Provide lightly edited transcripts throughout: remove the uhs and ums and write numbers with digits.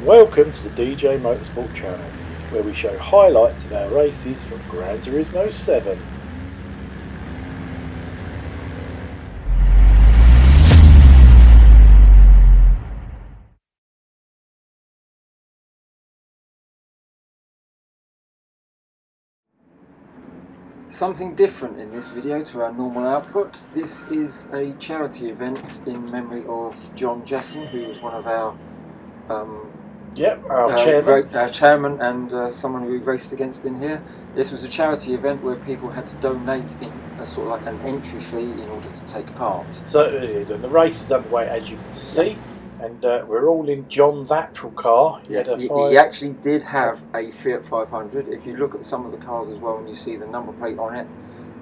Welcome to the DJ Motorsport channel, where we show highlights of our races from Gran Turismo 7. Something different in this video to our normal output. This is a charity event in memory of John Jessen, who was one of our our chairman and someone who we raced against in here. This was a charity event where people had to donate in a sort of like an entry fee in order to take part. So the race is underway, as you can see, and we're all in John's actual car. Yes, he actually did have a Fiat 500. If you look at some of the cars as well and you see the number plate on it,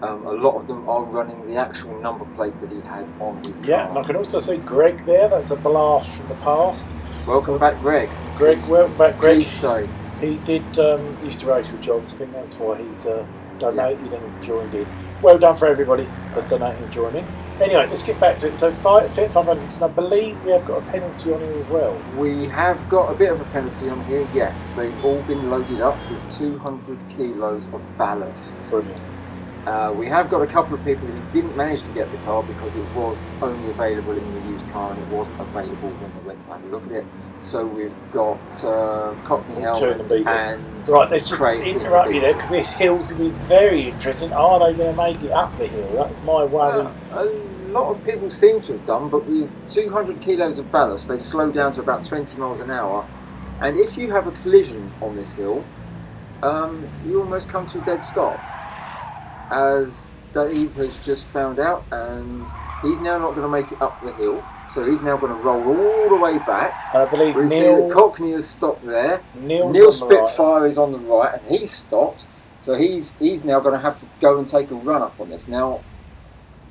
a lot of them are running the actual number plate that he had on his car. Yeah, and I can also see Greg there. That's a blast from the past. Welcome back, Greg. Welcome back, Greg. Please stay. He did used to race with John, so I think that's why he's donated and joined in. Well done for everybody for donating and joining. Anyway, let's get back to it. So Fiat 500, and I believe we have got a penalty on here as well. We have got a bit of a penalty on here, yes. They've all been loaded up with 200 kilos of ballast. Brilliant. We have got a couple of people who didn't manage to get the car because it was only available in the used car and it wasn't available when they went to have a look at it. So we've got Cockney Helmet and right, let's just interrupt you there because this hill's going to be very interesting. Are they going to make it up the hill? That's my worry. A lot of people seem to have done, but with 200 kilos of ballast, they slow down to about 20 miles an hour. And if you have a collision on this hill, you almost come to a dead stop. As Dave has just found out, and he's now not going to make it up the hill, so he's now going to roll all the way back. And I believe Neil Cockney has stopped there. Neil Spitfire is on the right, and he's stopped. So he's now going to have to go and take a run up on this. Now,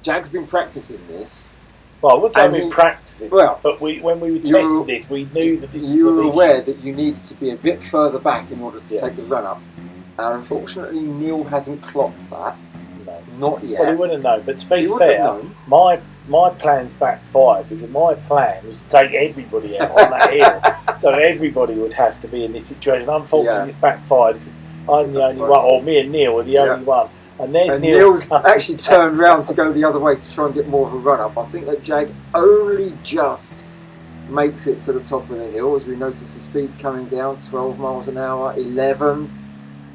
Jag's been practicing this. Well, I wouldn't say we've been practicing, but when we tested this, we knew that this you were aware that you needed to be a bit further back in order to take the run up. And unfortunately, Neil hasn't clocked that. Not yet. Well, he wouldn't know. But to be fair, my plans backfired because my plan was to take everybody out on that hill, so everybody would have to be in this situation. Unfortunately, it's backfired because I'm the only one, or me and Neil are the only one. And Neil's actually turned round to go the other way to try and get more of a run up. I think that Jag only just makes it to the top of the hill as we notice the speed's coming down, 12 miles an hour, 11.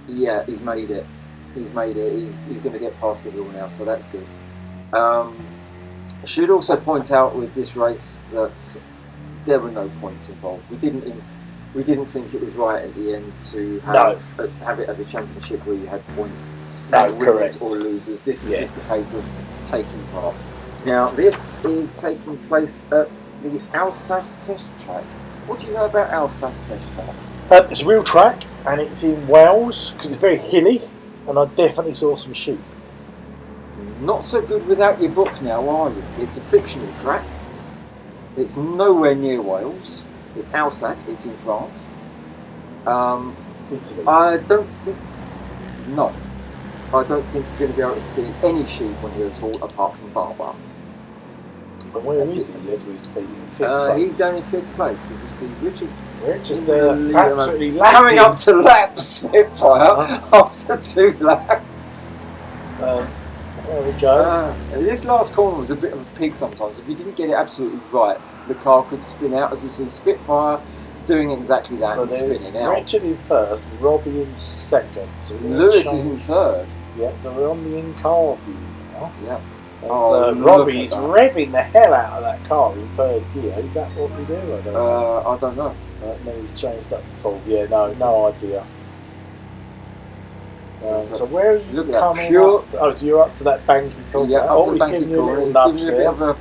Yeah, he's made it. He's going to get past the hill now, so that's good. I should also point out with this race that there were no points involved. We didn't think it was right at the end to have it as a championship where you had points, winners or losers. This was just a case of taking part. Now this is taking place at the Alsace test track. What do you know about Alsace test track? It's a real track, and it's in Wales because it's very hilly. And I definitely saw some sheep. Not so good without your book now, are you? It's a fictional track. It's nowhere near Wales. It's Alsace. It's in France. Italy. I don't think you're going to be able to see any sheep on here at all, apart from Barber. But where is he as we speak? He's in 5th place. He's down in 5th place. If you see Richard's absolutely coming up to lap Spitfire after 2 laps. There we go. This last corner was a bit of a pig sometimes. If you didn't get it absolutely right, the car could spin out, as we see Spitfire doing exactly that and spinning out. Richard in 1st, Robbie in 2nd. So Lewis is in 3rd. Yeah, so we're on the in-car view now. Yeah. Robbie's revving the hell out of that car in 3rd gear. Is that what we do? I don't know. Maybe he's changed up to 4th. Yeah, no idea. So where are you coming up to? Oh, so you're up to that banky corner. Yeah, up to the banky corner. It's giving you a bit of a,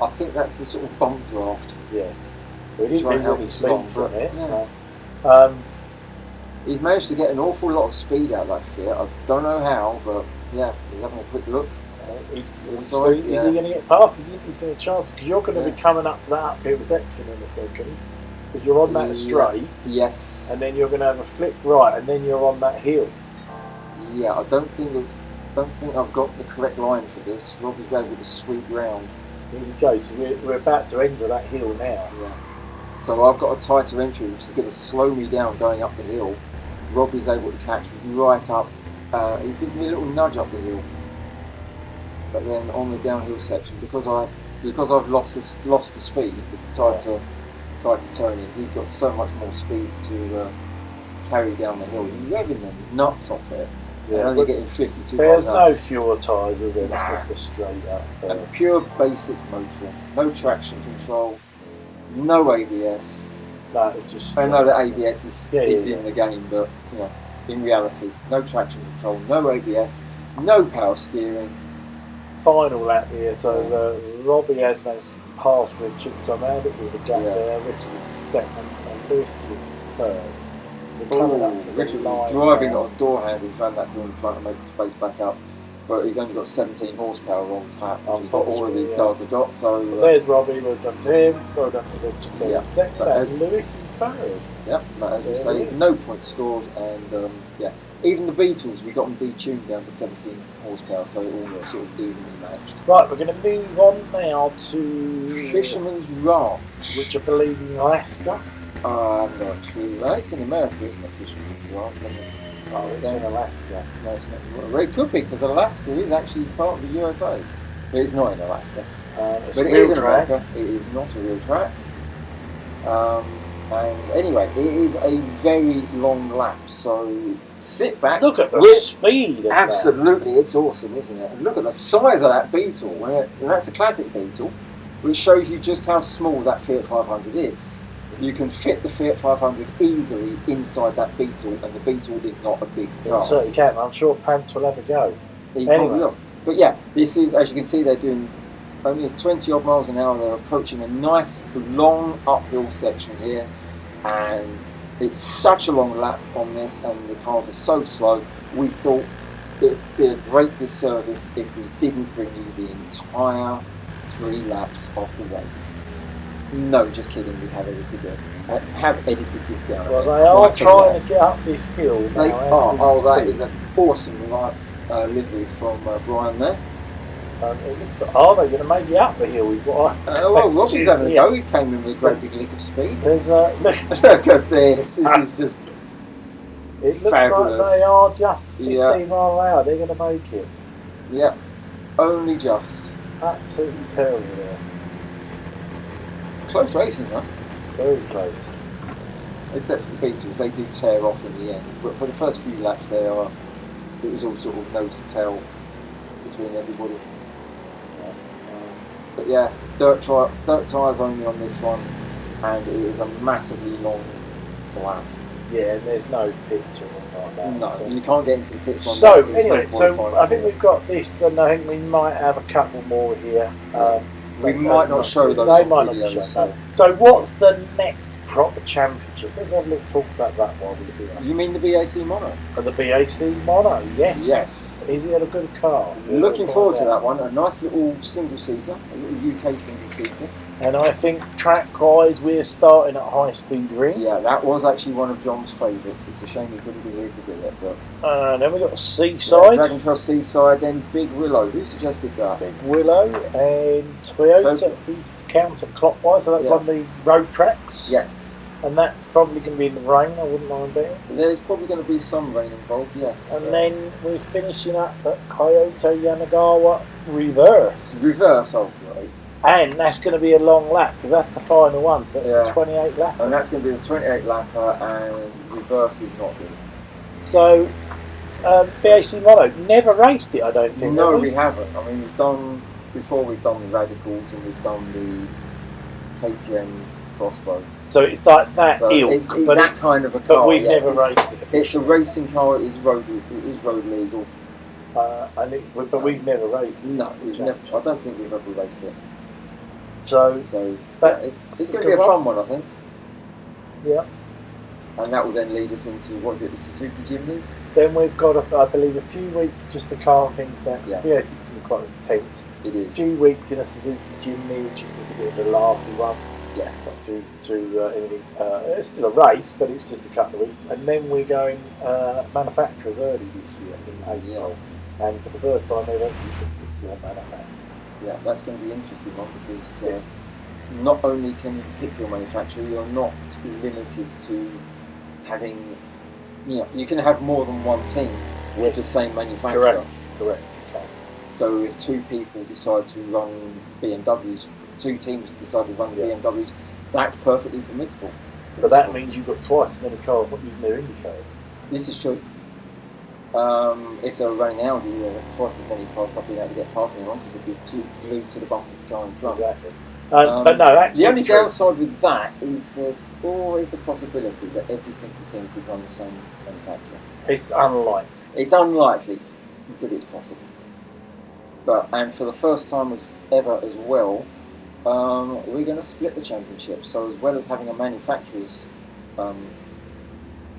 I think that's the sort of bump draft. Yes. We didn't really help speed from it. Yeah. So. He's managed to get an awful lot of speed out of that Fiat. I don't know how, but yeah, he's having a quick look. Is he going to get past? He's going to chance because you're going to be coming up to that uphill section in a second because you're on that straight. Yes. And then you're going to have a flip right, and then you're on that hill. Yeah, I don't think I've got the correct line for this. Robbie's able to sweep round. Here we go. So we're about to enter that hill now. Yeah. So I've got a tighter entry, which is going to slow me down going up the hill. Robbie's able to catch right up. He gives me a little nudge up the hill. But then on the downhill section, because I've lost the speed with the tighter turning, he's got so much more speed to carry down the hill. He's revving the nuts off it. Yeah, and only getting 52 there's miles no fuel tyres, is there? It's just a straight up. And pure basic motoring. No traction control, no ABS. No, it's just. I know that ABS is in the game, but you know, in reality, no traction control, no ABS, no power steering. Final lap here, so Robbie has managed to pass Richard somehow, with a gap there. Richard in second and Lewis in third. So we're coming up to Richard was driving on door handle, found that corner trying to make the space back up, but he's only got 17 horsepower on tap, which is what all of these cars have got. So there's Robbie, well done to him, well done to Richard in second, and Lewis in third. Yeah, but as we say, no points scored, and even the Beetles, we got them detuned down to 17 horsepower, so it all sort of evenly matched. Right, we're going to move on now to Fisherman's Ranch, which I believe in Alaska. I'm not clue. Well, it's in America, isn't it? Fisherman's Ranch. It's in Alaska. No, it's not. Well, it could be, because Alaska is actually part of the USA, but it's not in Alaska. It's but a it real is in track. America. It is not a real track. And anyway, it is a very long lap, so sit back. Look at the speed of absolutely, it's awesome, isn't it? And look at the size of that Beetle. And that's a classic Beetle, which shows you just how small that Fiat 500 is. You can fit the Fiat 500 easily inside that Beetle, and the Beetle is not a big car. You certainly can. I'm sure Pants will have a go. Anyway. But yeah, this is, as you can see, they're doing only 20 odd miles an hour. They're approaching a nice long uphill section here, and it's such a long lap on this, and the cars are so slow. We thought it'd be a great disservice if we didn't bring you the entire 3 laps of the race. No, just kidding. We have edited it. Have edited this down. Well, they are trying to get up this hill now. They are. Oh, that is an awesome livery from Brian there. It looks like, are they going to make it up the hill? Is what I. Well, Robbie's having a go. He came in with a great big lick of speed. There's look at this. This is just. It looks fabulous. like they are just 15 mile an hour. They're going to make it. Yeah, only just. Absolutely terrible there. Close racing, huh? Very close. Except for the Beetles, they do tear off in the end. But for the first few laps, it was all sort of nose to tail between everybody. But yeah, dirt tyres only on this one, and it is a massively long lap. Yeah, and there's no pits or anything like that. No, so you can't get into the pits on so that. Anyway, so I think we've got this, and I think we might have a couple more here. We might not show those. They might not show. So what's the next proper championship? Let's have a little talk about that while we're here. You mean the BAC Mono? The BAC Mono, yes. Yes. Is it a good car? Looking forward to that one. A nice little single-seater, a little UK single-seater. And I think track-wise, we're starting at High Speed Ring. Yeah, that was actually one of John's favourites. It's a shame he couldn't be here to do it. But then we've got Seaside. Dragon Trail Seaside, then Big Willow. Who suggested that? Big Willow and Toyota East counter-clockwise. So that's one of the road tracks. Yes. And that's probably going to be in the rain, I wouldn't mind betting. There's probably going to be some rain involved, yes. And then we're finishing up at Kyoto Yanagawa Reverse. Reverse, oh great. And that's going to be a long lap, because that's the final one, for the 28 lap. And that's going to be the 28 lapper, and Reverse is not good. So, BAC Mono, never raced it, I don't think. No, we haven't. I mean, we've done the Radicals, and we've done the KTM Crossbow. So it's like that ilk, it's that kind of a car. But we've never raced it. It's a racing car. It is road legal. But we've never raced it. No, we've never. I don't think we've ever raced it. So it's going to be a fun one, I think. Yeah. And that will then lead us into, what is it, the Suzuki Jimneys? Then we've got, I believe, a few weeks just to calm things down. Yeah. Yes, it's going to be quite tense. It is. A few weeks in a Suzuki Jimny, which is just a bit of a laughy one. Yeah. Not to anything. It's still a race, but it's just a couple of weeks. And then we're going manufacturers early this year in April. Yeah. And for the first time ever, you can pick your manufacturer. Yeah, that's going to be an interesting one because not only can you pick your manufacturer, you're not limited to having, you can have more than one team with the same manufacturer. Correct. Okay. So if two people decide to run BMWs, two teams decide to run BMWs, that's perfectly permissible. But that means you've got twice as many cars not using their Indy cars. This is true. If they were running Audi, twice as many cars not being able to get past anyone because they'd be glued to the bumper to go in front. Exactly. But no, that's the only downside with that is there's always the possibility that every single team could run the same manufacturer. It's unlikely. It's unlikely, but it's possible. And for the first time ever as well, we're going to split the championship. So as well as having a manufacturer's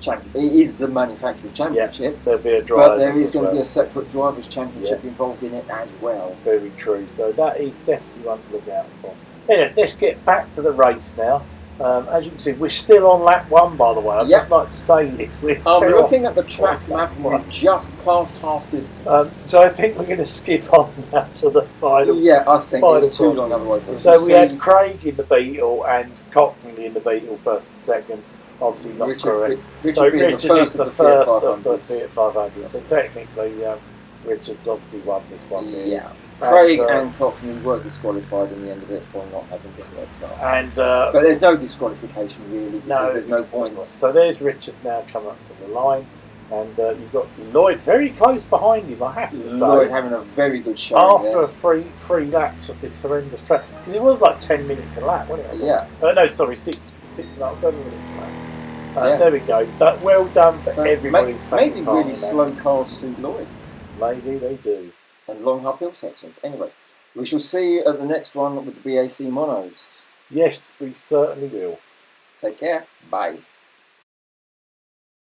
championship, it is the manufacturer's championship. Yeah, there'll be a driver. But there is going to be a separate drivers' championship involved in it as well. Very true. So that is definitely one to look out for. Anyway, let's get back to the race now. As you can see, we're still on lap 1, by the way. I'd just like to say this. I'm looking at the track map and we've just passed half distance. So I think we're going to skip on now to the final. Yeah, I think it's too long otherwise. So we had Craig in the Beetle and Cockney in the Beetle first and second. Obviously not correct. So Richard is the first of the Fiat 500. So technically, Richard's obviously won this one. Yeah. Craig and Cockney were disqualified in the end of it for not having the red car. But there's no disqualification really because there's no points. So there's Richard now come up to the line, and you've got Lloyd very close behind him, I have to say. Lloyd having a very good showing after a three laps of this horrendous track, because it was like 10 minutes a lap, wasn't it? No, sorry, 6 and a half, 7 minutes a lap. There we go. But well done for everybody. Maybe really slow cars suit Lloyd. Maybe they do. And long uphill sections. Anyway, we shall see you at the next one with the BAC Monos. Yes, we certainly will. Take care. Bye.